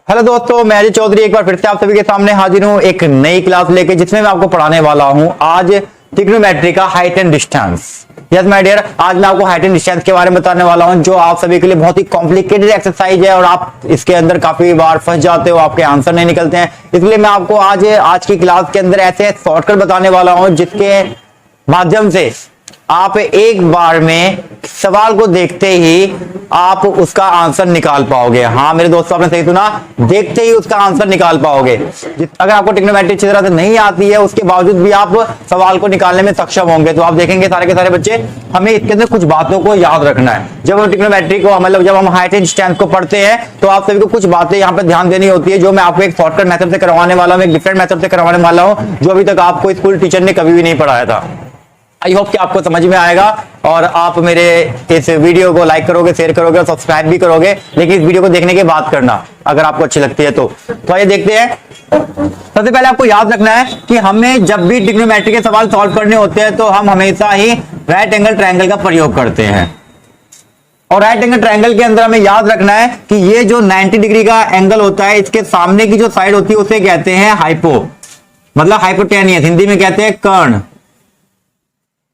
Hello दोस्तों, मैं अजय चौधरी एक बार फिर से आप सभी के सामने हाजिर हूं एक नई क्लास लेके, जिसमें मैं आपको पढ़ाने वाला हूं आज ट्रिग्नोमेट्री का height and distance. Yes my dear, आज मैं आपको हाइट एंड डिस्टेंस के बारे में बताने वाला हूं, जो आप सभी के लिए बहुत ही कॉम्प्लिकेटेड एक्सरसाइज है और आप इसके अंदर काफी बार फंस जाते हो, आपके आंसर नहीं निकलते हैं। इसलिए मैं आपको आज की क्लास के अंदर ऐसे शॉर्टकट बताने वाला हूं, जिसके माध्यम से आप एक बार में सवाल को देखते ही आप उसका आंसर निकाल पाओगे। हाँ मेरे दोस्तों, आपने सही सुना, देखते ही उसका आंसर निकाल पाओगे। अगर आपको ट्रिग्नोमेट्री अच्छी तरह से नहीं आती है, उसके बावजूद भी आप सवाल को निकालने में सक्षम होंगे। तो आप देखेंगे सारे के सारे बच्चे, हमें इसके अंदर कुछ बातों को याद रखना है। जब हम ट्रिग्नोमेट्री को मतलब जब हम हाइट एंड डिस्टेंस को पढ़ते हैं, तो आप सभी को कुछ बातें यहाँ पे ध्यान देनी होती है, जो मैं आपको एक शॉर्टकट मेथड से करवाने वाला हूँ, एक डिफरेंट मेथड से करवाने वाला हूँ, जो अभी तक आपको स्कूल टीचर ने कभी भी नहीं पढ़ाया था। आई होप कि आपको समझ में आएगा और आप मेरे इस वीडियो को लाइक करोगे, शेयर करोगे और सब्सक्राइब भी करोगे। लेकिन इस वीडियो को देखने के बाद करना, अगर आपको अच्छी लगती है तो आइए देखते हैं। सबसे पहले आपको याद रखना है कि हमें जब भी ट्रिग्नोमेट्री के सवाल सॉल्व करने होते हैं, तो हम हमेशा ही राइट एंगल ट्रायंगल का प्रयोग करते हैं। और राइट एंगल ट्रायंगल के अंदर हमें याद रखना है कि ये जो 90 डिग्री का एंगल होता है, इसके सामने की जो साइड होती है उसे कहते हैं हाइपो, मतलब हाइपोटेनियस, हिंदी में कहते हैं कर्ण।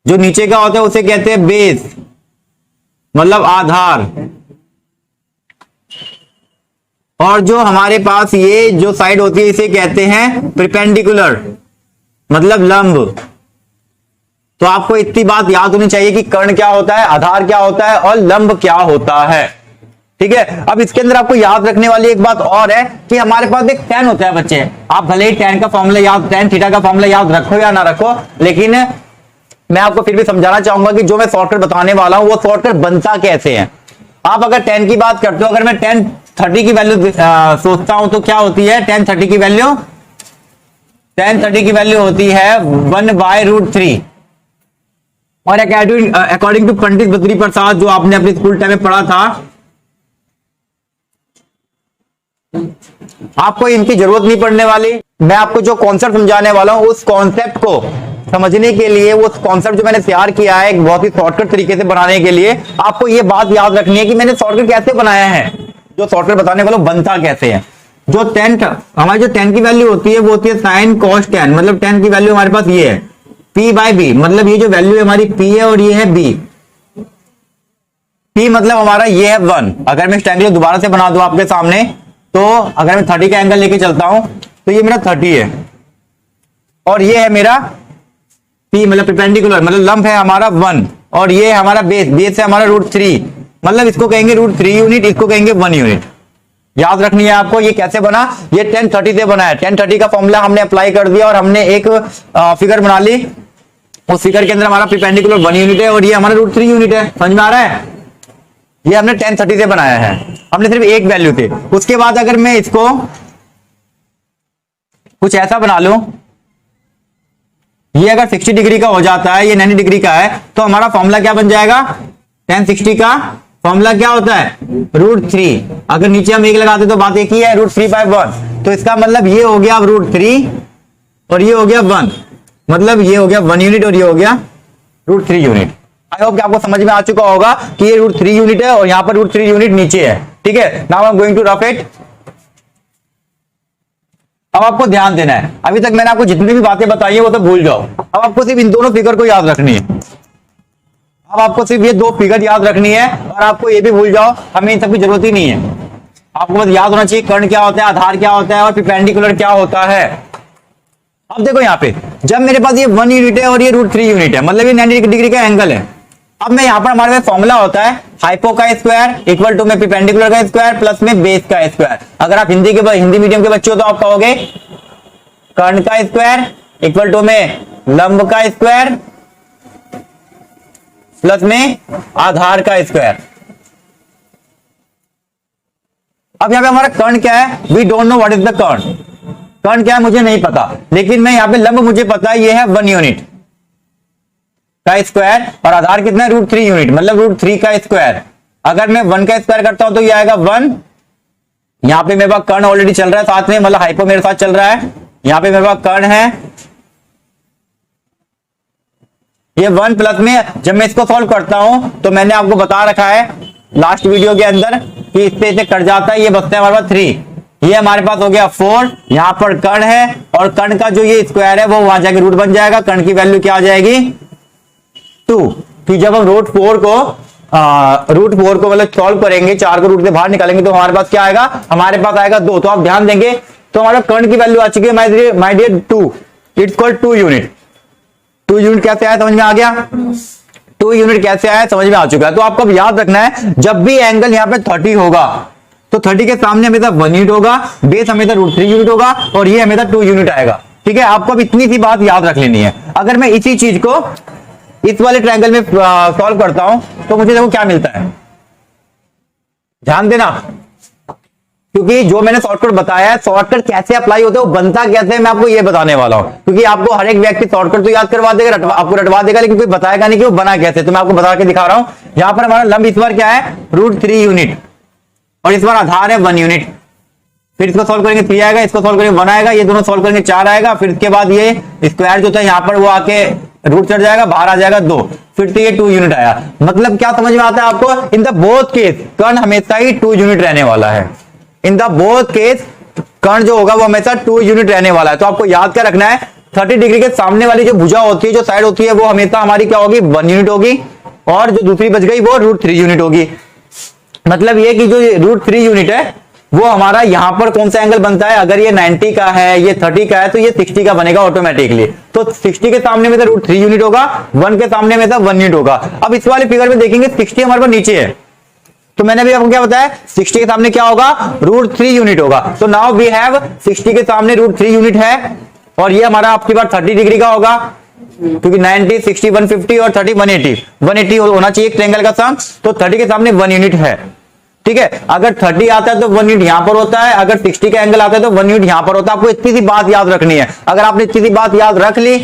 जो नीचे का होता है उसे कहते हैं बेस, मतलब आधार। और जो हमारे पास ये जो साइड होती है इसे कहते हैं परपेंडिकुलर, मतलब लंब। तो आपको इतनी बात याद होनी चाहिए कि कर्ण क्या होता है, आधार क्या होता है और लंब क्या होता है। ठीक है, अब इसके अंदर आपको याद रखने वाली एक बात और है कि हमारे पास एक tan होता है बच्चे। आप भले ही tan का फॉर्मूला याद, tan थीटा का फॉर्मूला याद रखो या ना रखो, लेकिन मैं आपको फिर भी समझाना चाहूंगा कि जो मैं शॉर्टकट बताने वाला हूं वो शॉर्टकट बनता कैसे है। आप अगर 10 की बात करते हो, अगर मैं 10 30 की वैल्यू सोचता हूं तो क्या होती है 10 30 की वैल्यू? 10 30 की वैल्यू होती है 1/√3। और अकॉर्डिंग टू पंडित बद्री प्रसाद, जो आपने अपने स्कूल टाइम में पढ़ा था, आपको इनकी जरूरत नहीं पड़ने वाली। मैं आपको जो कॉन्सेप्ट समझाने वाला हूं, उस कॉन्सेप्ट को समझने के लिए, वो कॉन्सेप्ट जो मैंने तैयार किया है एक बहुत ही शॉर्टकट तरीके से बनाने के लिए, आपको ये बात याद रखनी है कि मैंने शॉर्टकट कैसे बनाया है। जो शॉर्टकट बताने वाला बनता कैसे है। जो 10 हमारी जो 10 की वैल्यू होती है वो होती है साइन कॉस 10, मतलब 10 की वैल्यू हमारे पास ये है p/b, मतलब ये जो वैल्यू है हमारी p है और ये है b। p मतलब हमारा ये है 1। अगर मैं इस ट्रायंगल दोबारा से बना दूं आपके सामने, तो अगर मैं 30 का एंगल लेके चलता हूं तो ये मेरा 30 है और ये है मेरा P, मतलब परपेंडिकुलर, मतलब लंब है हमारा 1, और ये है हमारा बेस, बेस है हमारा √3, मतलब इसको कहेंगे √3 यूनिट, इसको कहेंगे 1 यूनिट। याद रखनी है आपको। ये कैसे बना? ये 10 30 से बना है। 10 30 का फॉर्मूला हमने अप्लाई कर दिया और हमने एक फिगर बना ली। उस फिगर के अंदर हमारा परपेंडिकुलर 1 यूनिट है और ये हमारा √3 यूनिट है। समझ में आ रहा है? ये हमने 10 30 से बनाया है, हमने सिर्फ एक वैल्यू थे। उसके बाद अगर मैं इसको कुछ ऐसा बना लूं, ये अगर 60 डिग्री का हो जाता है, ये 90 डिग्री का है, तो हमारा फॉर्मूला क्या बन जाएगा? tan 60 का फॉर्मूला क्या होता है? √3। अगर नीचे हम एक लगाते तो बात एक ही है, √3/1। तो इसका मतलब ये हो गया √3 और ये हो गया 1, मतलब ये हो गया 1 यूनिट और ये हो गया √3 यूनिट। आई होप कि आपको समझ में आ चुका होगा कि ये √3 यूनिट है और यहां पर √3 यूनिट नीचे है। ठीक है, now I am going to rough it. अब आपको ध्यान देना है, अभी तक मैंने आपको जितनी भी बातें बताई है वो तो भूल जाओ। अब आपको सिर्फ इन दोनों फिगर को याद रखनी है। अब आपको सिर्फ ये दो फिगर याद रखनी है और आपको ये भी भूल जाओ, हमें इन सब की जरूरत ही नहीं है। आपको बस याद होना चाहिए कर्ण क्या होता है, आधार क्या होता है और परपेंडिकुलर क्या होता है। अब देखो यहाँ पे, जब मेरे पास ये 1 यूनिट है और ये √3 यूनिट है, मतलब ये 90 डिग्री का एंगल है। अब मैं यहाँ पर हमारे पास फॉर्मूला होता है हाइपो का स्क्वायर इक्वल टू में परपेंडिकुलर का स्क्वायर प्लस में बेस का स्क्वायर। अगर आप हिंदी मीडियम के बच्चे हो तो आप कहोगे कर्ण का स्क्वायर इक्वल टू में लंब का स्क्वायर प्लस में आधार का स्क्वायर। अब यहाँ पे हमारा कर्ण क्या है? We don't know what is the कर्ण। कर्ण क्या है मुझे नहीं पता, लेकिन मैं यहाँ पे लंब मुझे पता है, ये है 1 यूनिट का स्क्वायर और आधार कितना है? √3 यूनिट, मतलब √3 का स्क्वायर। अगर मैं 1 का स्क्वायर करता हूं तो ये आएगा 1। यहां पे मेरे पास कर्ण ऑलरेडी चल रहा है साथ में, मतलब हाइपो मेरे साथ चल रहा है। यहां पे मेरे पास कर्ण है, ये 1 प्लस में जब मैं इसको सॉल्व करता हूं तो मैंने आपको बता रखा है लास्ट वीडियो के अंदर कि इससे कट जाता है, ये बचता है हमारे पास 3। ये हमारे पास हो गया 4, यहां पर कर्ण है और कर्ण का जो ये स्क्वायर है वो वहां जाके रूट बन जाएगा, कर्ण की वैल्यू क्या आ जाएगी 2। तो जब हम रूट 4 को मतलब सॉल्व करेंगे, 4 को रूट से बाहर निकालेंगे तो हमारे पास क्या आएगा, हमारे पास आएगा 2। तो आप ध्यान देंगे तो हमारा कर्ण की वैल्यू आ चुकी है my dear 2, it's called 2 unit. 2 unit कैसे आया, समझ में आ गया, 2 यूनिट कैसे आया समझ में आ चुका है। तो आपको याद रखना है जब भी एंगल यहां पे 30 होगा तो 30 के सामने हमेशा 1 यूनिट होगा, बेस हमेशा √3 यूनिट होगा और ये हमेशा 2 यूनिट आएगा। ठीक है, आपको अब इतनी सी बात याद रख लेनी है। अगर मैं इसी चीज को इस वाले ट्रायंगल में सॉल्व करता हूं तो मुझे देखो क्या मिलता है, ध्यान देना, क्योंकि जो मैंने शॉर्टकट बताया है, शॉर्टकट कैसे अप्लाई होता है, वो बनता कैसे है, मैं आपको ये बताने वाला हूं। क्योंकि आपको हर एक व्यक्ति शॉर्टकट तो याद करवा देगा, आपको रटवा देगा, लेकिन कोई बताएगा नहीं कि वो बना कैसे। तो मैं आपको बता के दिखा रहा हूं। यहां पर हमारा लंब इस बार क्या है √3 यूनिट और इस बार आधार है 1 यूनिट। फिर इसको सॉल्व करेंगे 3 आएगा, इसको सॉल्व करेंगे 1 आएगा, ये दोनों सॉल्व करेंगे 4 आएगा। फिर इसके बाद ये स्क्वायर जो था यहां पर वो आके रूट चढ़ जाएगा, बाहर आ जाएगा 2, फिर से ये 2 यूनिट आया। मतलब क्या समझ में आता है आपको, इन द बोथ केस कर्ण हमेशा ही 2 यूनिट रहने वाला है। इन द बोथ केस कर्ण जो होगा वो हमेशा 2 यूनिट रहने वाला है। तो आपको याद क्या रखना है, 30 डिग्री के सामने वाली जो भुजा होती है, जो साइड होती है, वो हमेशा हमारी क्या होगी 1 यूनिट होगी और जो दूसरी बच गई वो √3 यूनिट होगी। मतलब ये कि जो √3 यूनिट है वो हमारा यहां पर कौन सा एंगल बनता है, अगर ये 90 का है, ये 30 का है, तो ये 60 का बनेगा ऑटोमेटिकली। तो 60 के सामने में तो √3 यूनिट होगा, 1 के सामने में तो 1 यूनिट होगा। अब इस वाले फिगर में देखेंगे 60 हमारे पास नीचे है, तो मैंने भी आपको क्या बताया 60 के सामने क्या होगा √3 यूनिट होगा। तो नाउ वी हैव 60 के सामने √3 यूनिट है और ये हमारा आपकी बार 30 डिग्री का होगा, क्योंकि 90, 60, 150 और 30 180 होना चाहिए ट्रायंगल का सम। तो 30 के सामने 1 यूनिट है। ठीक है, अगर 30 आता है तो 1 यूनिट यहां पर होता है, अगर 60 का एंगल आता है तो 1 यूनिट यहां पर होता है। आपको इतनी सी बात याद रखनी है। अगर आपने इतनी सी बात याद रख ली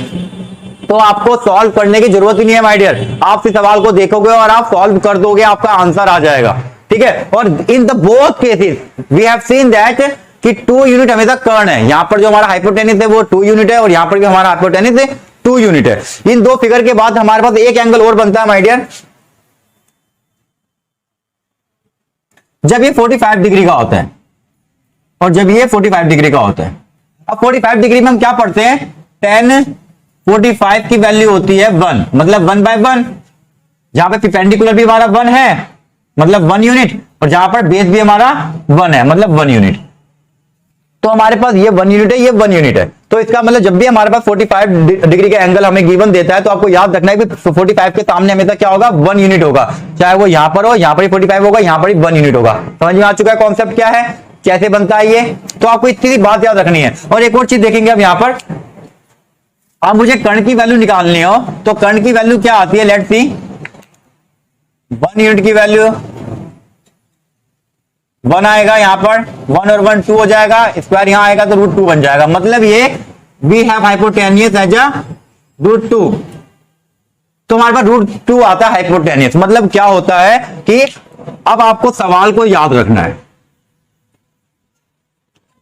तो आपको सॉल्व करने की जरूरत ही नहीं है माय डियर। आप इस सवाल को देखोगे और आप सॉल्व कर दोगे, आपका आंसर आ जाएगा। ठीक है, और in the both cases we have seen that कि 2 यूनिट हमेशा कर्ण है। यहां पर जो हमारा हाइपोटेनिस है वो 2 यूनिट है और यहां पर भी हमारा हाइपोटेनिस है 2 यूनिट है। इन दो फिगर के बाद हमारे पास एक एंगल और बनता है माय डियर, जब ये 45 डिग्री का होता है और जब ये 45 डिग्री का होता है। अब 45 डिग्री में हम क्या पढ़ते हैं, tan 45 की वैल्यू होती है 1, मतलब 1/1। जहां पे परपेंडिकुलर भी हमारा 1 है मतलब 1 यूनिट, और जहां पर बेस भी हमारा 1 है मतलब 1 यूनिट। तो हमारे पास ये 1 यूनिट है, ये 1 यूनिट है। तो इसका मतलब जब भी हमारे पास 45 डिग्री का एंगल हमें गिवन देता है तो आपको याद रखना है कि 45 के सामने हमेशा क्या होगा 1 यूनिट होगा, चाहे वो यहां पर हो, यहां पर ही 45 होगा, यहां पर ही 1 यूनिट होगा। समझ में आ चुका है कॉन्सेप्ट क्या है, कैसे बनता है ये। तो आपको इतनी बात याद रखनी है। और एक और चीज देखेंगे अब यहां पर, अब मुझे कर्ण की वैल्यू निकालनी हो तो कर्ण की वैल्यू क्या आती है, लेट्स सी 1 यूनिट की वैल्यू 1 आएगा, यहां पर 1 और 1 2 हो जाएगा, स्क्वायर यहां आएगा तो √2 बन जाएगा। मतलब ये we have hypotenuse as a √2। तो हमारे पास √2 आता है हाइपोटेनियस। मतलब क्या होता है कि अब आपको सवाल को याद रखना है।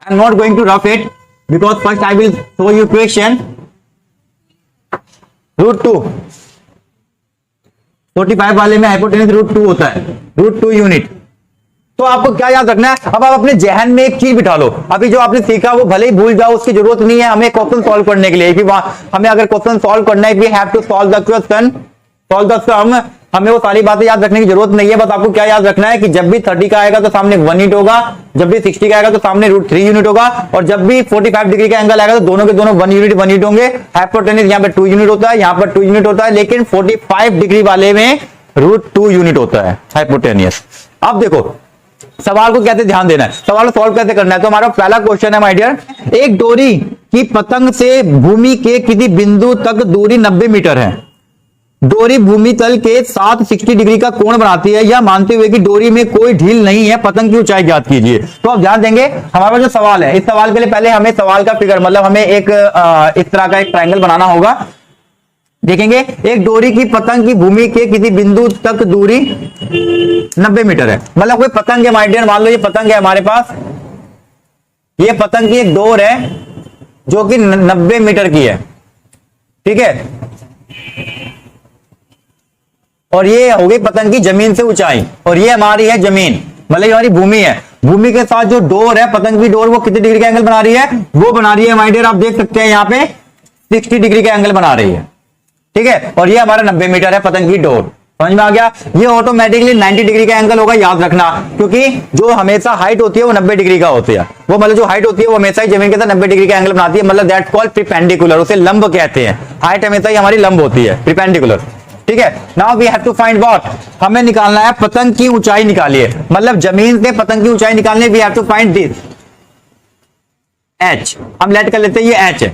I am not going to rough it because first I will show you question. √2 45 वाले में हाइपोटेनियस √2 होता है, √2 यूनिट। तो आपको क्या याद रखना है, अब आप अपने जहन में एक चीज बिठा लो, अभी जो आपने सीखा वो भले ही भूल जाओ, उसकी जरूरत नहीं है हमें क्वेश्चन सॉल्व करने के लिए। हमें अगर क्वेश्चन सॉल्व करना है, we have to solve the question, solve the sum, हमें वो सारी बातें याद रखने की जरूरत नहीं है। बस आपको क्या याद रखना है कि जब भी 30 का आएगा तो सामने 1 यूनिट होगा, जब भी 60 का आएगा तो सामने √3 यूनिट होगा, और जब भी 45 डिग्री का एंगल आएगा तो दोनों के दोनों 1 यूनिट होंगे। हाइपोटेनिस यहाँ पे 2 यूनिट होता है, यहाँ पर 2 यूनिट होता है, लेकिन 45 डिग्री वाले में √2 यूनिट होता है हाइपोटेनियस। अब देखो सवाल को कैसे ध्यान देना है, सवाल को सॉल्व कैसे करना है। तो हमारा पहला क्वेश्चन है माय डियर, एक डोरी की पतंग से भूमि के किसी बिंदु तक दूरी 90 मीटर है। डोरी भूमि तल के साथ 60 डिग्री का कोण बनाती है, यह मानते हुए कि डोरी में कोई ढील नहीं है, पतंग की ऊंचाई ज्ञात कीजिए। तो आप ध्यान देंगे हमारा जो सवाल है, इस सवाल के लिए पहले हमें सवाल का फिगर मतलब हमें एक इस तरह का एक ट्रायंगल बनाना होगा। देखेंगे एक डोरी की पतंग की भूमि के किसी बिंदु तक दूरी 90 मीटर है। मतलब कोई पतंग है माय डियर, मान लो ये पतंग है हमारे पास, ये पतंग की एक डोर है जो कि 90 मीटर की है, ठीक है। और ये हो गई पतंग की जमीन से ऊंचाई, और ये हमारी है जमीन, मतलब ये हमारी भूमि है। भूमि के साथ जो डोर है, पतंग की डोर, वो कितने डिग्री का एंगल बना रही है? वो बना रही है माय डियर, आप देख सकते हैं यहाँ पे 60 डिग्री का एंगल बना रही है। ठीक है, और ये हमारा 90 मीटर है पतंग की डोर। समझ में आ गया? ये ऑटोमेटिकली 90 डिग्री का एंगल होगा, याद रखना, क्योंकि जो हमेशा हाइट होती है वो 90 डिग्री का होती है। वो मतलब जो हाइट होती है वो हमेशा ही जमीन के साथ 90 डिग्री का एंगल बनाती है, मतलब दैट कॉल्ड परपेंडिकुलर, उसे लंब कहते हैं। हाइट हमेशा ही हमारी लंब होती है, परपेंडिकुलर। ठीक है, now we have to find what, हमें निकालना है पतंग की ऊंचाई निकालिए, मतलब जमीन से पतंग की ऊंचाई निकालने, we have to find this h, हम लेट कर लेते हैं ये h है।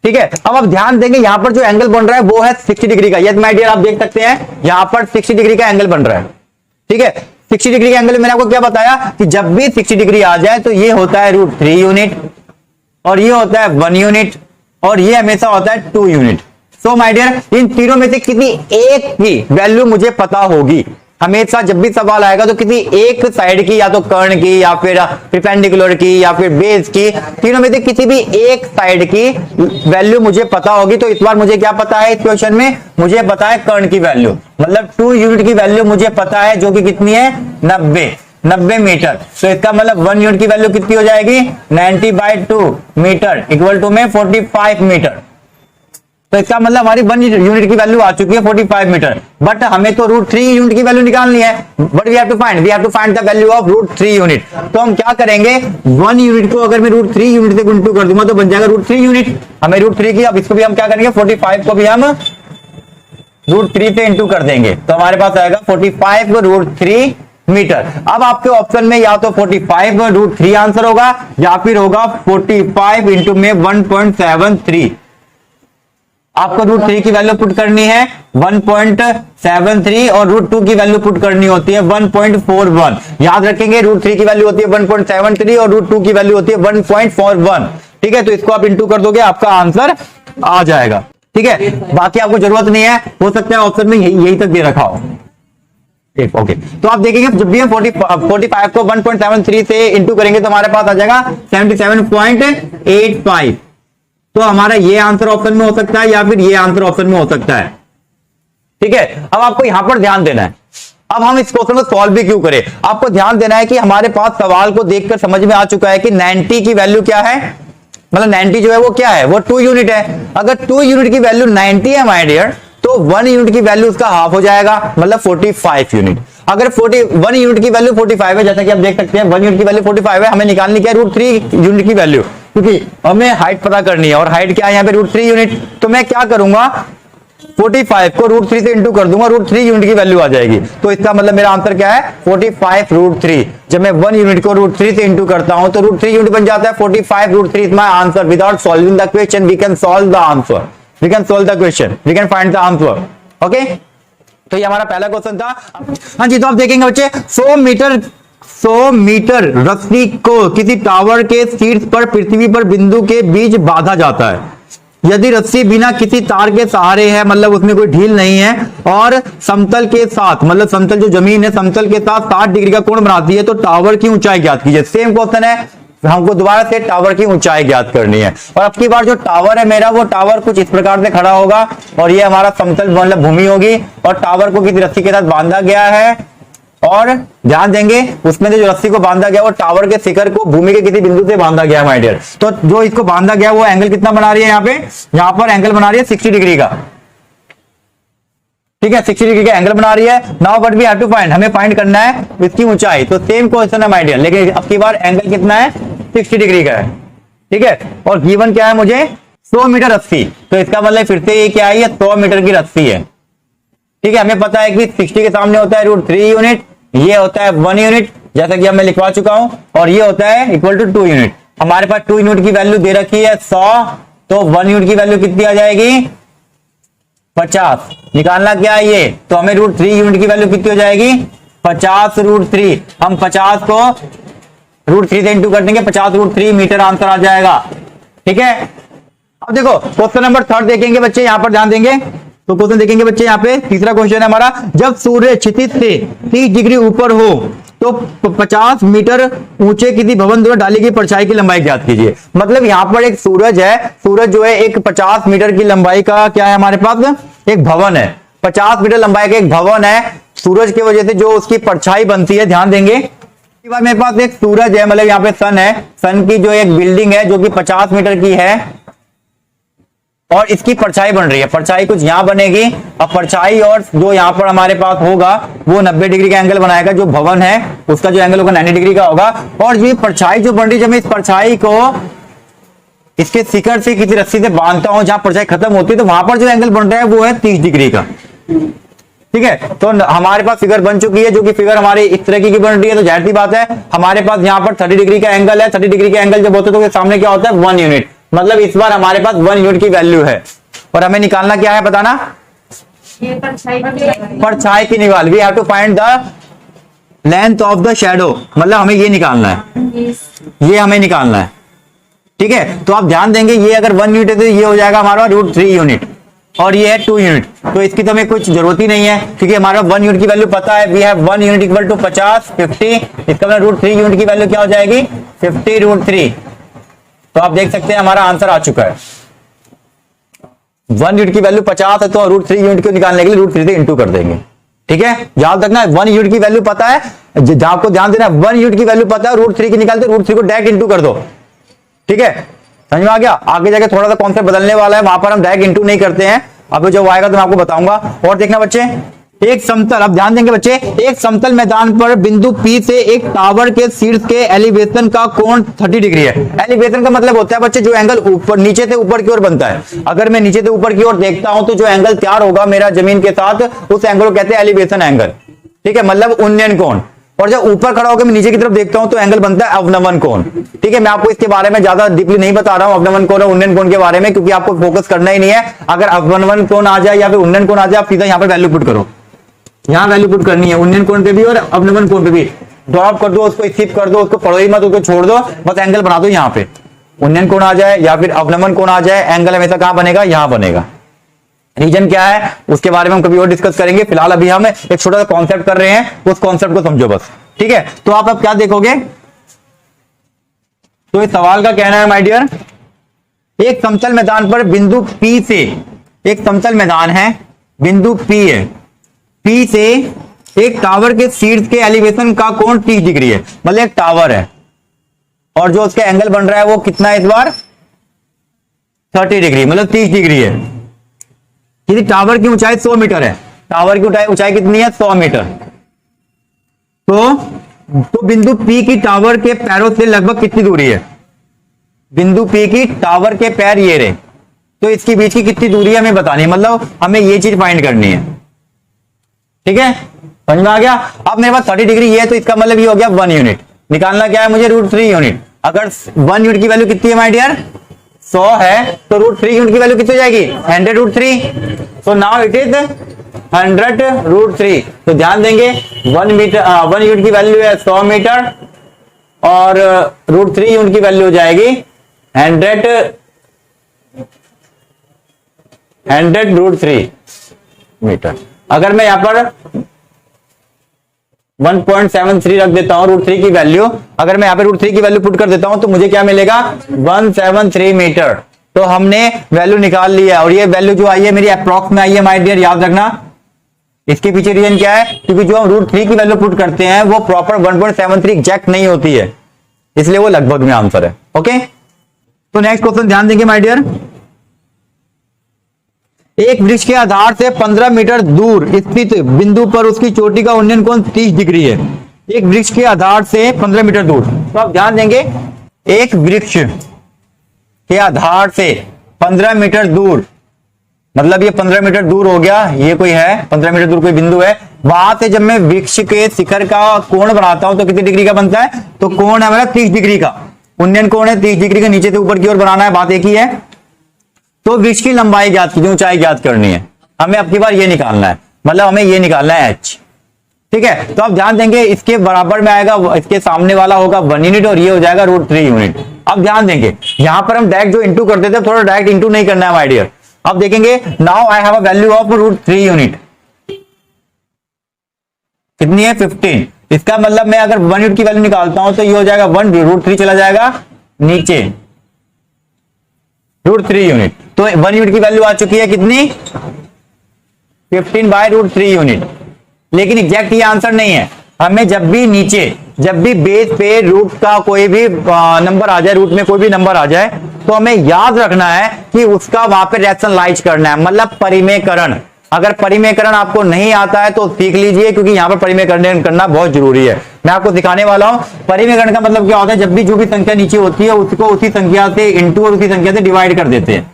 ठीक है, अब आप ध्यान देंगे यहां पर जो एंगल बन रहा है वो है 60 डिग्री का। यस माय डियर, आप देख सकते हैं यहां पर 60 डिग्री का एंगल बन रहा है। ठीक है, 60 डिग्री का एंगल मैंने आपको क्या बताया कि जब भी 60 डिग्री आ जाए तो ये होता है √3 यूनिट, और ये होता है 1 यूनिट, और ये हमेशा होता है 2 यूनिट। सो माय डियर, इन तीनों में से किसी एक की वैल्यू मुझे पता होगी। हमेशा जब भी सवाल आएगा तो किसी एक साइड की, या तो कर्ण की, या फिर परपेंडिकुलर की, या फिर बेस की, तीनों में से किसी भी एक साइड की वैल्यू मुझे पता होगी। तो इस बार मुझे क्या पता है? इस क्वेश्चन में मुझे पता है कर्ण की वैल्यू, मतलब 2 यूनिट की वैल्यू मुझे पता है, जो कि कितनी है? 90 मीटर। तो इसका मतलब 1 यूनिट की वैल्यू कितनी हो जाएगी? 90/2 मीटर इक्वल टू में 45 मीटर। तो इसका मतलब हमारी 1 यूनिट की वैल्यू आ चुकी है 45 मीटर, बट हमें तो √3 यूनिट की वैल्यू निकालनी है। But we have to find the value of √3 unit. तो हम क्या करेंगे, 1 यूनिट को अगर मैं √3 यूनिट से गुणा कर दूंगा तो बन जाएगा √3 यूनिट। हमें √3 की, अब इसको भी हम क्या करेंगे, 45 को भी हम √3 से इंटू कर देंगे, तो हमारे पास आएगा 45 √3 मीटर। अब आपके ऑप्शन में या तो 45 √3 आंसर होगा, या फिर होगा 45 इंटू में 1.73। आपको √3 की वैल्यू पुट करनी है 1.73, और √2 की वैल्यू पुट करनी होती है 1.41। याद रखेंगे, √3 की वैल्यू होती है 1.73 और √2 की वैल्यू होती है 1.41। ठीक है, तो इसको आप इंटू कर दोगे, आपका आंसर आ जाएगा। ठीक है, बाकी आपको जरूरत नहीं है, हो सकता है ऑप्शन में यही तक दे रखा हो। ओके, तो आप देखेंगे जब भी हम 45 को 1.73 से इंटू करेंगे तो हमारे पास आ जाएगा 77.85। तो हमारा ये आंसर ऑप्शन में हो सकता है, या फिर ये आंसर ऑप्शन में हो सकता है। ठीक है, अब आपको यहां पर ध्यान देना है। अब हम इस क्वेश्चन को सॉल्व भी क्यों करें, आपको ध्यान देना है कि हमारे पास सवाल को देखकर समझ में आ चुका है कि 90 की वैल्यू क्या है, मतलब 90 जो है वो क्या है, वो 2 यूनिट है। अगर 2 यूनिट की वैल्यू 90 है माय डियर, तो 1 यूनिट की वैल्यू उसका हाफ हो जाएगा, मतलब 45 यूनिट। अगर 1 यूनिट की वैल्यू 45 है, जैसा कि आप देख सकते हैं 1 यूनिट की वैल्यू 45 है, हमें निकालनी क्या है, √3 यूनिट की वैल्यू, क्योंकि हमें हाइट पता करनी है, और हाइट क्या है यहाँ पे √3 यूनिट। तो मैं क्या करूंगा, 45 को √3 से इंटू कर दूंगा, √3 यूनिट की वैल्यू आ जाएगी। तो इसका मतलब मेरा आंसर क्या है, 45 √3। जब मैं 1 यूनिट को √3 से इंटू करता हूं तो √3 यूनिट बन जाता है 45 √3 is my answer. Without solving the question we can solve the answer, we can solve the question, we can find the answer. Okay, तो ये हमारा पहला क्वेश्चन था। हाँ जी, तो आप देखेंगे बच्चे 100 मीटर रस्सी को किसी टावर के शीर्ष पर पृथ्वी पर बिंदु के बीच बांधा जाता है। यदि रस्सी बिना किसी तार के सहारे है, मतलब उसमें कोई ढील नहीं है, और समतल के साथ, मतलब समतल जो जमीन है समतल के साथ 60 डिग्री का कोण बनाती है, तो टावर की ऊंचाई ज्ञात कीजिए। सेम क्वेश्चन है, हमको दोबारा से टावर की ऊंचाई ज्ञात करनी है। और अब की बार जो टावर है मेरा, वो टावर कुछ इस प्रकार से खड़ा होगा, और ये हमारा समतल मतलब भूमि होगी, और टावर को किसी रस्सी के साथ बांधा गया है, और ध्यान देंगे उसमें जो रस्सी को बांधा गया वो टावर के शिखर को भूमि के किसी बिंदु से बांधा गया है माय डियर। तो जो इसको बांधा गया वो एंगल कितना बना रही है, यहाँ पर एंगल बना रही है 60 डिग्री का। ठीक है, 60 डिग्री का एंगल बना रही है। Now but we have to find, हमें फाइंड करना है इसकी ऊंचाई। तो सेम क्वेश्चन है माय डियर, लेकिन अब की बार एंगल कितना है, 60 डिग्री का है। ठीक है, और गिवन क्या है मुझे, 100 मीटर रस्सी। तो इसका मतलब फिर से ये क्या है, 100 मीटर की रस्सी है। ठीक है, हमें पता है कि 60 के सामने होता है √3 यूनिट, ये होता है 1 यूनिट, जैसा कि अब मैं लिखवा चुका हूं, और ये होता है इक्वल टू 2 यूनिट। हमारे पास 2 यूनिट की वैल्यू दे रखी है 100, तो 1 यूनिट की वैल्यू कितनी आ जाएगी, 50। निकालना क्या है ये, तो हमें √3 यूनिट की वैल्यू कितनी हो जाएगी, 50 √3। हम 50 को √3 से इंटू कर देंगे, 50 √3 मीटर आंसर आ जाएगा। ठीक है, अब देखो क्वेश्चन नंबर 3 देखेंगे बच्चे, यहां पर ध्यान देंगे। तो क्वेश्चन देखेंगे बच्चे, यहाँ पे तीसरा क्वेश्चन है हमारा, जब सूर्य क्षितिज से 30 डिग्री ऊपर हो तो 50 मीटर ऊंचे किसी भवन द्वारा डाली गई परछाई की लंबाई ज्ञात कीजिए। मतलब यहाँ पर एक सूरज है, सूरज जो है एक 50 मीटर की लंबाई का क्या है हमारे पास, एक भवन है। 50 मीटर लंबाई का एक भवन है, सूरज की वजह से जो उसकी परछाई बनती है, ध्यान देंगे बार मेरे पास एक सूरज है, मतलब यहाँ पे सन है, सन की जो एक बिल्डिंग है जो कि 50 मीटर की है और इसकी परछाई बन रही है। परछाई कुछ यहां बनेगी, अब परछाई और जो यहां पर हमारे पास होगा वो 90 डिग्री का एंगल बनाएगा। जो भवन है उसका जो एंगल होगा 90 डिग्री का होगा। और ये परछाई जो बन रही है, जब मैं इस परछाई को इसके शिखर से किसी रस्सी से बांधता हूं जहां परछाई खत्म होती है, तो वहां पर जो एंगल बन रहा है वो है 30 डिग्री का। ठीक है, तो हमारे पास फिगर बन चुकी है, जो कि फिगर हमारी इस तरह की बन रही है। तो जाहिर सी बात है हमारे पास यहाँ पर 30 डिग्री का एंगल है। 30 डिग्री का एंगल जब होता है तो सामने क्या होता है 1 यूनिट, मतलब इस बार हमारे पास 1 यूनिट की वैल्यू है। और हमें निकालना क्या है बताना, परछाई की निकाल। We have to find the length of the shadow, मतलब हमें ये निकालना है, ये हमें निकालना है। ठीक है, तो आप ध्यान देंगे ये अगर 1 यूनिट है तो ये हो जाएगा हमारा √3 यूनिट और ये है 2 यूनिट। तो इसकी तो हमें कुछ जरूरत ही नहीं है क्योंकि हमारा 1 यूनिट की वैल्यू पता है। We have 1 unit equal to 50 50, इसका मतलब √3 यूनिट की वैल्यू क्या हो जाएगी 50√3। तो आप देख सकते हैं हमारा आंसर आ चुका है। 1 यूनिट की वैल्यू 50 है तो √3 यूनिट को निकालने के लिए √3 से इंटू कर देंगे। ठीक है, याद रखना 1 यूनिट की वैल्यू पता है, आपको ध्यान देना 1 यूनिट की वैल्यू पता है, √3 की निकालते √3 को डायरेक्ट इंटू कर दो। ठीक है, समझ में आ गया। आगे जाके थोड़ा सा कॉन्सेप्ट बदलने वाला है, वहां पर हम डायरेक्ट इंटू नहीं करते हैं। अब जब आएगा तो मैं आपको बताऊंगा। और देखना बच्चे, एक समतल, अब ध्यान देंगे बच्चे, एक समतल मैदान पर बिंदु P से एक टावर के शीर्ष के एलिवेशन का कोण 30 डिग्री है। एलिवेशन का मतलब होता है बच्चे जो एंगल ऊपर नीचे से ऊपर की ओर बनता है। अगर मैं नीचे से ऊपर की ओर देखता हूं तो जो एंगल तैयार होगा मेरा जमीन के साथ, उस एंगल को कहते हैं एलिवेशन एंगल। ठीक है, मतलब उन्नयन कोण। और जब ऊपर खड़ा होकर मैं नीचे की तरफ देखता हूं तो एंगल बनता है अवनमन कोण। ठीक है, मैं आपको इसके बारे में ज्यादा डीपली नहीं बता रहा हूं अवनमन कोण और उन्नयन कोण के बारे में, क्योंकि आपको फोकस करना ही नहीं है। अगर अवनमन कोण आ जाए या फिर उन्नयन कोण आ जाए, आप सीधा यहां पर वैल्यू पुट करो, यहां वैल्यू पुट करनी है उन्नयन कोण पे भी और अवनमन कोण पे भी। ड्रॉप कर दो, उसको स्किप कर दो, उसको पढ़ो ही मत, उसको छोड़ दो, बस एंगल बना दो। यहां पे उन्नयन कोण आ जाए या फिर अवनमन कोण आ जाए, एंगल हमेशा कहां बनेगा, यहां बनेगा। रीजन क्या है उसके बारे में हम कभी और डिस्कस करेंगे। फिलहाल अभी हम एक छोटा सा कॉन्सेप्ट कर रहे हैं, उस कॉन्सेप्ट को समझो बस। ठीक है, तो आप अब क्या देखोगे, तो इस सवाल का कहना है माय डियर, एक समतल मैदान पर बिंदु P से, एक समतल मैदान है, बिंदु P है, P से एक टावर के शीर्ष के एलिवेशन का कोण 30 डिग्री है। मतलब एक टावर है और जो उसका एंगल बन रहा है वो कितना है इस बार 30 डिग्री, मतलब 30 डिग्री है। किसी टावर की ऊंचाई 100 मीटर है, टावर की ऊंचाई कितनी है 100 मीटर। तो बिंदु P की टावर के पैरों से लगभग कितनी दूरी है, बिंदु P की टावर के पैर ये रहे, तो इसके बीच की कितनी दूरी है हमें बतानी है, मतलब हमें ये चीज फाइंड करनी है। ठीक है, समझ में आ गया। अब मेरे पास 30 डिग्री है तो इसका मतलब ये हो गया 1 यूनिट। निकालना क्या है मुझे √3 यूनिट। अगर 1 यूनिट की वैल्यू कितनी है माय डियर 100 है, तो √3 यूनिट की वैल्यू कितनी हो जाएगी 100√3। तो नाउ इट इज 100√3। तो ध्यान देंगे 1 यूनिट की वैल्यू है 100 मीटर और √3 यूनिट की वैल्यू हो जाएगी 100√3 मीटर। अगर मैं यहां पर 1.73 रख देता हूं √3 की वैल्यू, अगर मैं यहां पे √3 की वैल्यू पुट कर देता हूं तो मुझे क्या मिलेगा 173 मीटर। तो हमने वैल्यू निकाल लिया और ये वैल्यू जो आई है मेरी अप्रॉक्स में आई है माय डियर, याद रखना। इसके पीछे रीजन क्या है, क्योंकि जो हम √3 की वैल्यू पुट करते हैं वो प्रॉपर 1.73 एग्जैक्ट नहीं होती है, इसलिए वो लगभग में आंसर है। ओके, तो नेक्स्ट क्वेश्चन ध्यान देंगे माय डियर। एक वृक्ष के आधार से 15 मीटर दूर स्थित बिंदु पर उसकी चोटी का उन्नयन कोण 30 डिग्री है। एक वृक्ष के आधार से 15 मीटर दूर, तो आप ध्यान देंगे एक वृक्ष के आधार से 15 मीटर दूर, मतलब ये 15 मीटर दूर हो गया, ये कोई है 15 मीटर दूर कोई बिंदु है। वहां से जब मैं वृक्ष के शिखर का कोण बनाता हूं तो कितनी डिग्री का बनता है, तो कोण है हमारा 30 डिग्री का, उन्नयन कोण है 30 डिग्री का, नीचे से ऊपर की ओर बनाना है, बात एक ही है। तो वृक्ष की लंबाई ज्ञात कीजिए, ऊंचाई ज्ञात करनी है हमें, अब की बार ये निकालना है, मतलब हमें ये निकालना है h। ठीक है, तो आप ध्यान देंगे इसके बराबर में आएगा, इसके सामने वाला होगा 1 यूनिट और ये हो जाएगा √3 यूनिट। अब ध्यान देंगे यहां पर हम डायरेक्ट जो इंटू करते थे, थोड़ा डायरेक्ट इंटू नहीं करना है माय डियर। अब देखेंगे now I have a value of √3 unit, कितनी है 15। इसका मतलब मैं अगर 1 यूनिट की वैल्यू निकालता हूं तो ये हो जाएगा 1 √3 चला जाएगा नीचे √3 यूनिट। तो 1 यूनिट की वैल्यू आ चुकी है कितनी 15/√3 यूनिट। लेकिन एग्जैक्ट ये आंसर नहीं है, हमें जब भी बेस पे रूट का कोई भी नंबर आ जाए, रूट में कोई भी नंबर आ जाए, तो हमें याद रखना है कि उसका वहां पे रैशनलाइज करना है, मतलब परिमेयकरण। अगर परिमेयकरण आपको नहीं आता है तो सीख लीजिए, क्योंकि यहां पर परिमेयकरण करना बहुत जरूरी है। मैं आपको दिखाने वाला हूं परिमेयकरण का मतलब क्या होता है। जब भी जो भी संख्या नीचे होती है उसको उसी संख्या से इंटू और उसी संख्या से डिवाइड कर देते हैं।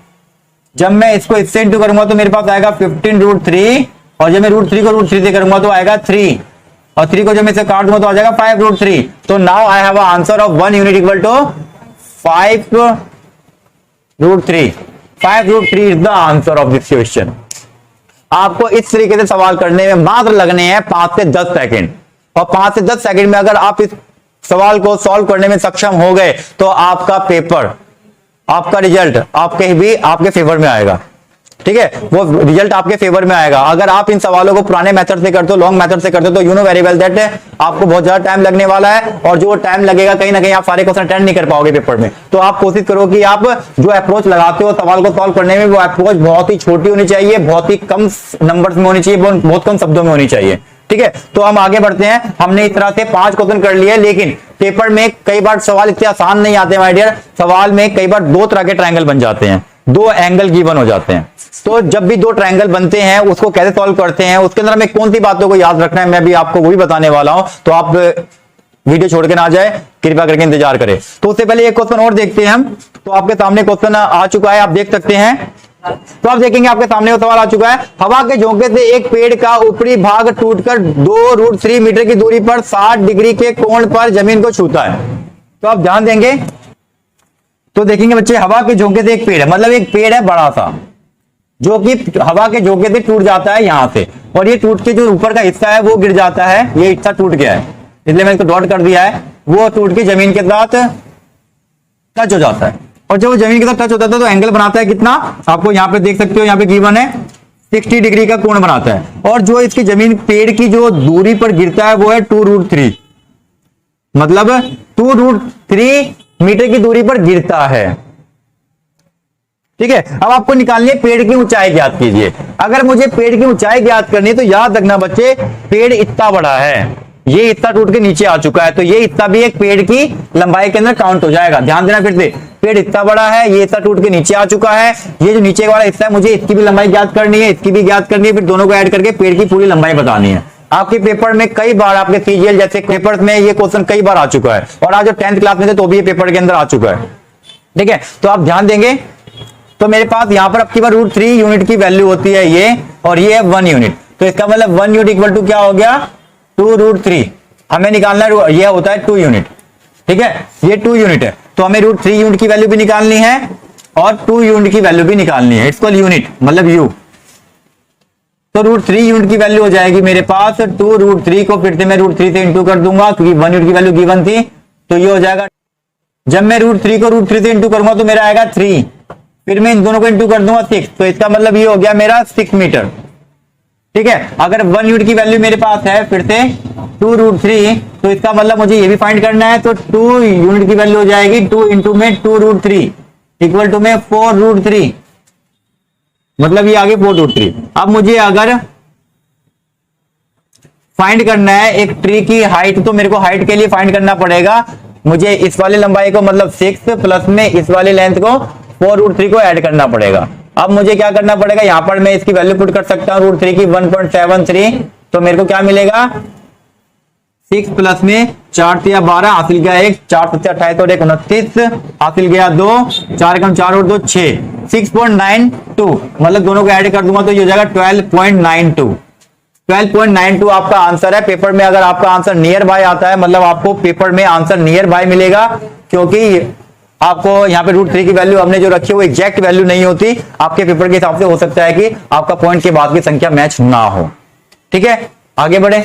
जब मैं इसको इससे इंटू करूंगा तो मेरे पास आएगा 15√3, और जब मैं √3 को √3 से करूंगा तो आएगा 3, और 3 को जब मैं इसे काट दूंगा तो आ जाएगा 5√3। तो now I have answer of 1 unit equal to 5√3। 5√3 is the answer of this question. आपको इस तरीके से सवाल करने में मात्र लगने हैं 5 से 10 सेकंड, और 5 से 10 सेकंड में अगर आप इस सवाल को सॉल्व करने में सक्षम हो गए तो आपका पेपर, आपका रिजल्ट आपके फेवर में आएगा। ठीक है, वो रिजल्ट आपके फेवर में आएगा। अगर आप इन सवालों को पुराने मेथड से करते हो, लॉन्ग मेथड से करते हो, तो you know very well that आपको बहुत ज्यादा टाइम लगने वाला है, और जो टाइम लगेगा कहीं ना कहीं आप सारे क्वेश्चन अटेंड नहीं कर पाओगे पेपर में। तो आप कोशिश करो कि आप जो अप्रोच लगाते हो सवाल को सॉल्व करने में, वो अप्रोच बहुत ही छोटी होनी चाहिए, बहुत ही कम नंबर्स में होनी चाहिए, बहुत कम शब्दों में होनी चाहिए। ठीक है, तो हम आगे बढ़ते हैं। हमने इस तरह से 5 क्वेश्चन कर लिए, लेकिन पेपर में कई बार सवाल इतने आसान नहीं आते माय डियर। सवाल में कई बार 2 तरह के ट्रायंगल बन जाते हैं, 2 एंगल गिवन हो जाते हैं। तो जब भी 2 ट्रायंगल बनते हैं उसको कैसे सॉल्व करते हैं, उसके अंदर हमें कौन सी बातों को याद रखना है, मैं भी आपको वो भी बताने वाला हूं। तो आप वीडियो छोड़ के ना जाए, कृपया करके इंतजार करें। तो उससे पहले एक क्वेश्चन और देखते हैं हम। तो आपके सामने क्वेश्चन आ चुका है, आप देख सकते हैं। तो आप देखेंगे आपके सामने वो सवाल आ चुका है। हवा के झोंके से एक पेड़ का ऊपरी भाग टूटकर 2√3 मीटर की दूरी पर 60 डिग्री के कोण पर जमीन को छूता है। तो आप ध्यान देंगे तो देखेंगे बच्चे, हवा के झोंके से एक पेड़ है, मतलब एक पेड़ है बड़ा सा, जो कि हवा के झोंके से टूट जाता है यहां से, और ये टूट के जो ऊपर का हिस्सा है वो गिर जाता है। ये हिस्सा टूट गया है, इसलिए मैंने इसको डॉट कर दिया है। वो टूट के जमीन के साथ टच हो जाता है, और जब वो जमीन के साथ टच होता है तो एंगल बनाता है कितना, आपको यहां पे देख सकते हो, यहां पे गिवन है 60 डिग्री का कोण बनाता है। और जो इसकी जमीन पेड़ की जो दूरी पर गिरता है वो है 2√3, मतलब 2√3 मीटर की दूरी पर गिरता है। ठीक है, अब आपको निकालनी है पेड़ की ऊंचाई ज्ञात कीजिए। अगर मुझे पेड़ की ऊंचाई ज्ञात करनी है तो याद रखना बच्चे, पेड़ इतना बड़ा है, ये इतना टूट के नीचे आ चुका है, तो ये इतना भी एक पेड़ की लंबाई के अंदर काउंट हो जाएगा। ध्यान देना फिर से, पेड़ इतना बड़ा है, ये इतना टूट के नीचे आ चुका है, ये जो नीचे वाला हिस्सा है मुझे इसकी भी लंबाई ज्ञात करनी है, इसकी भी ज्ञात करनी है, फिर दोनों को ऐड करके पेड़ की पूरी लंबाई बतानी है। आपके पेपर में कई बार, आपके सीजीएल जैसे पेपर में ये क्वेश्चन कई बार आ चुका है, और आज जो 10th क्लास में थे तो भी ये पेपर के अंदर आ चुका है। ठीक है, तो आप ध्यान देंगे। तो मेरे पास यहां पर आपकी बार √3 यूनिट की वैल्यू होती है ये, और ये है 1 यूनिट। तो इसका मतलब 1 यूनिट इक्वल टू क्या हो गया, 2√3। हमें निकालना है, ये होता है 2 यूनिट। ठीक है, ये 2 यूनिट है, तो हमें √3 यूनिट की वैल्यू भी निकालनी है और 2 यूनिट की वैल्यू भी निकालनी है। इट्स कॉल्ड यूनिट, मतलब यू। तो √3 यूनिट की वैल्यू हो जाएगी मेरे पास 2√3 को फिर से मैं √3 से इंटू कर दूंगा, क्योंकि 1 यूनिट की वैल्यू गिवन थी। तो ये हो जाएगा, जब मैं √3 को √3 से इंटू करूंगा तो मेरा आएगा 3, फिर मैं इन दोनों को इंटू कर दूंगा 6, तो इसका मतलब ये हो गया मेरा 6 मीटर। ठीक है, अगर 1 यूनिट की वैल्यू मेरे पास है फिर से 2√3, तो इसका मतलब मुझे ये भी फाइंड करना है। तो 2 यूनिट की वैल्यू हो जाएगी 2 इंटू में 2√3 इक्वल टू में 4√3, मतलब ये आगे 4√3। अब मुझे अगर फाइंड करना है एक ट्री की हाइट, तो मेरे को हाइट के लिए फाइंड करना पड़ेगा, मुझे इस वाली लंबाई को मतलब 6 प्लस में इस वाली लेंथ को 4√3 को ऐड करना पड़ेगा। अब मुझे क्या करना पड़ेगा, यहां पर मैं इसकी वैल्यू पुट कर सकता हूं √3 की 1.73, तो मेरे को क्या मिलेगा, 6 प्लस में 4 या 12 हासिल गया 1, 4 7 28 और 1 29 हासिल गया 2, 4 कम 4 और 2 6, 6.92, मतलब दोनों को ऐड कर दूंगा तो ये हो जाएगा 12.92। 12.92 आपका आंसर है। पेपर में अगर आपका आंसर नियर बाय आता है, मतलब आपको पेपर में आंसर नियर बाय मिलेगा, क्योंकि आपको यहाँ पे √3 की वैल्यू हमने जो रखी है वो एग्जैक्ट वैल्यू नहीं होती। आपके पेपर के हिसाब से हो सकता है कि आपका पॉइंट के बाद की संख्या मैच ना हो। ठीक है, आगे बढ़े।